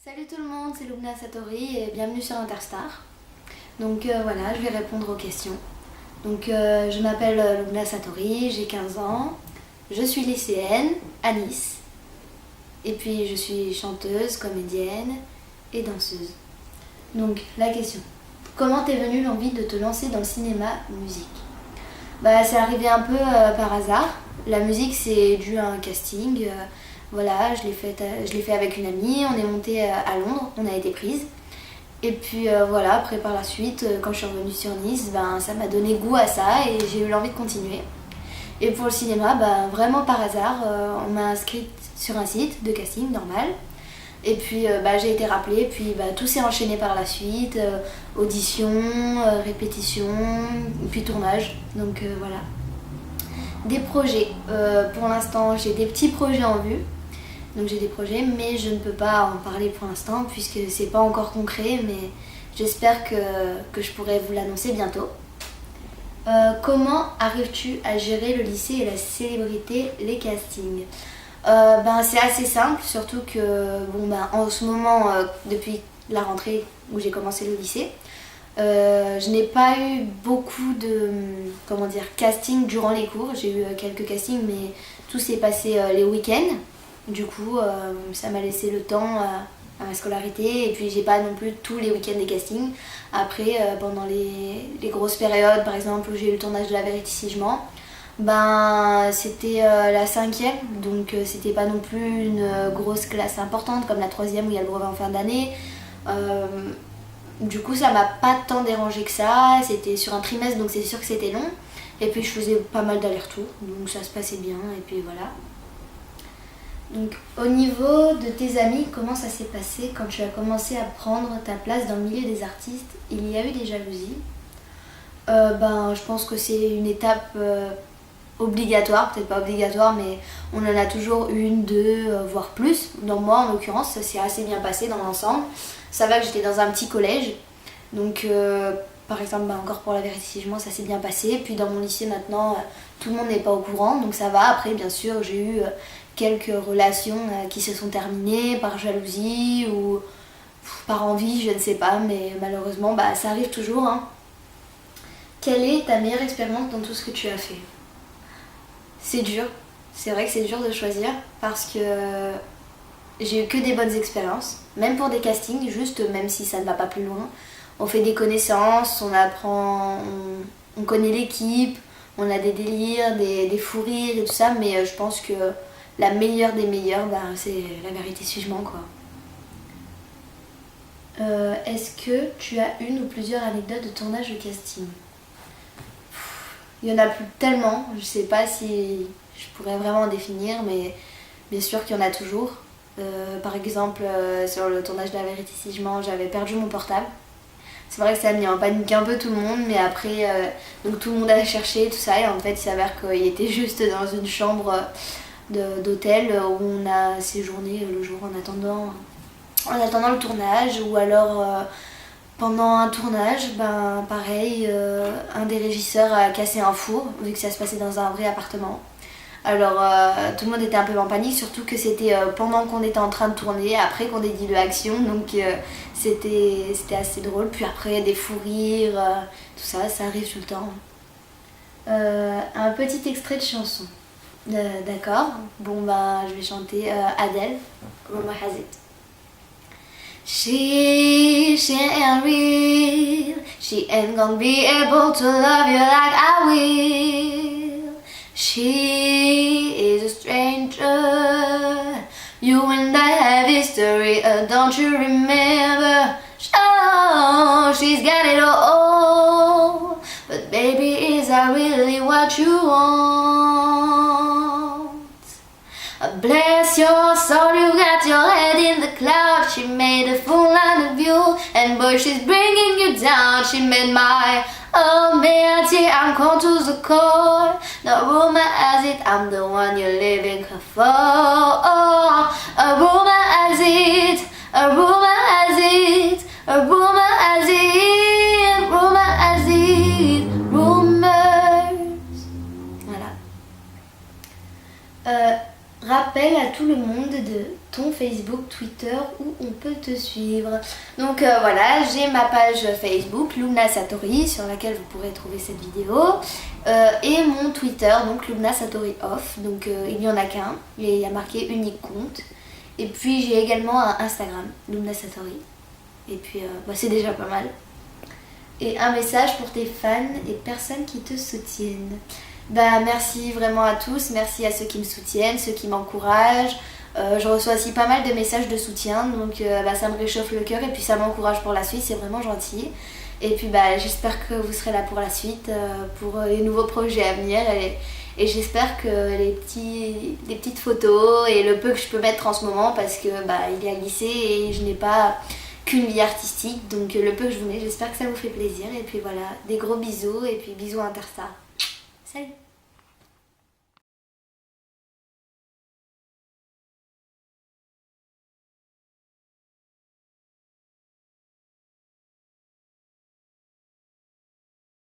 Salut tout le monde, c'est Lubna Satori et bienvenue sur Interstar. Donc voilà, je vais répondre aux questions. Donc je m'appelle Lubna Satori, j'ai 15 ans, je suis lycéenne à Nice. Et puis je suis chanteuse, comédienne et danseuse. Donc la question, comment t'es venue l'envie de te lancer dans le cinéma musique? C'est arrivé un peu par hasard. La musique c'est dû à un casting. Voilà, je l'ai fait avec une amie, on est monté à Londres, on a été prise. Et puis voilà, après par la suite, quand je suis revenue sur Nice, ça m'a donné goût à ça et j'ai eu l'envie de continuer. Et pour le cinéma, vraiment par hasard, on m'a inscrite sur un site de casting normal. Et puis j'ai été rappelée, puis tout s'est enchaîné par la suite, audition, répétition, puis tournage. Donc voilà. Des projets, pour l'instant j'ai des petits projets en vue. Donc j'ai des projets, mais je ne peux pas en parler pour l'instant puisque c'est pas encore concret, mais j'espère que je pourrai vous l'annoncer bientôt. Comment arrives-tu à gérer le lycée et la célébrité, les castings? C'est assez simple, surtout que en ce moment, depuis la rentrée où j'ai commencé le lycée, je n'ai pas eu beaucoup de casting durant les cours. J'ai eu quelques castings, mais tout s'est passé les week-ends. Du coup, ça m'a laissé le temps à ma scolarité et puis j'ai pas non plus tous les week-ends des castings. Après, pendant les grosses périodes, par exemple, où j'ai eu le tournage de La Vérité si je mens, c'était la 5e, donc c'était pas non plus une grosse classe importante comme la 3e où il y a le brevet en fin d'année. Du coup, ça m'a pas tant dérangé que ça. C'était sur un trimestre, donc c'est sûr que c'était long. Et puis je faisais pas mal d'allers-retours, donc ça se passait bien et puis voilà. Donc, au niveau de tes amis, comment ça s'est passé quand tu as commencé à prendre ta place dans le milieu des artistes? Il y a eu des jalousies? Je pense que c'est une étape obligatoire, peut-être pas obligatoire, mais on en a toujours une, deux, voire plus. Dans moi, en l'occurrence, ça s'est assez bien passé dans l'ensemble. Ça va que j'étais dans un petit collège, donc par exemple, encore pour La Vérité si je mens, ça s'est bien passé. Puis dans mon lycée maintenant, tout le monde n'est pas au courant, donc ça va. Après, bien sûr, j'ai eu quelques relations qui se sont terminées par jalousie ou par envie, je ne sais pas, mais malheureusement, ça arrive toujours. Hein. Quelle est ta meilleure expérience dans tout ce que tu as fait? C'est dur, c'est vrai que c'est dur de choisir parce que j'ai eu que des bonnes expériences, même pour des castings, juste même si ça ne va pas plus loin. On fait des connaissances, on apprend, on connaît l'équipe, on a des délires, des fous rires et tout ça, mais je pense que la meilleure des meilleures, c'est La Vérité si je mens, quoi. Est-ce que tu as une ou plusieurs anecdotes de tournage de casting? Il y en a plus tellement, je sais pas si je pourrais vraiment en définir, mais bien sûr qu'il y en a toujours. Par exemple, sur le tournage de La Vérité si je mens, j'avais perdu mon portable. C'est vrai que ça a mis en panique un peu tout le monde, mais après, donc tout le monde a cherché tout ça, et en fait, il s'avère qu'il était juste dans une chambre d'hôtel où on a séjourné le jour en attendant le tournage, ou alors pendant un tournage, pareil, un des régisseurs a cassé un four vu que ça se passait dans un vrai appartement. Alors tout le monde était un peu en panique, surtout que c'était pendant qu'on était en train de tourner, après qu'on ait dit de l'action, donc c'était assez drôle. Puis après des fous rires, tout ça, ça arrive tout le temps. Un petit extrait de chanson. D'accord, je vais chanter Adele, Rumor Has It. She ain't real, she ain't gonna be able to love you like I will. She is a stranger, you and I have history, don't you remember? Oh, she's got it all, but baby, is that really what you want? Bless your soul, you got your head in the clouds. She made a fool out of you, and boy, she's bringing you down. She made my ability, I'm cold to the core. The rumor has it, I'm the one you're living her for. A rumor has it, a rumor has it, a rumor has it, rumor has it, rumors. Voilà. Rappelle à tout le monde de ton Facebook, Twitter où on peut te suivre. Donc voilà, j'ai ma page Facebook Lubna Satori sur laquelle vous pourrez trouver cette vidéo et mon Twitter, donc Lubna Satori Off. Donc il n'y en a qu'un et il y a marqué unique compte. Et puis j'ai également un Instagram, Lubna Satori. Et puis c'est déjà pas mal. Et un message pour tes fans et personnes qui te soutiennent. Merci vraiment à tous, merci à ceux qui me soutiennent, ceux qui m'encouragent. Je reçois aussi pas mal de messages de soutien, donc ça me réchauffe le cœur et puis ça m'encourage pour la suite, c'est vraiment gentil. Et puis j'espère que vous serez là pour la suite, pour les nouveaux projets à venir et j'espère que les petites photos et le peu que je peux mettre en ce moment, parce que il est à lycée et je n'ai pas qu'une vie artistique, donc le peu que je vous mets, j'espère que ça vous fait plaisir. Et puis voilà, des gros bisous et puis bisous Interstar. Salut!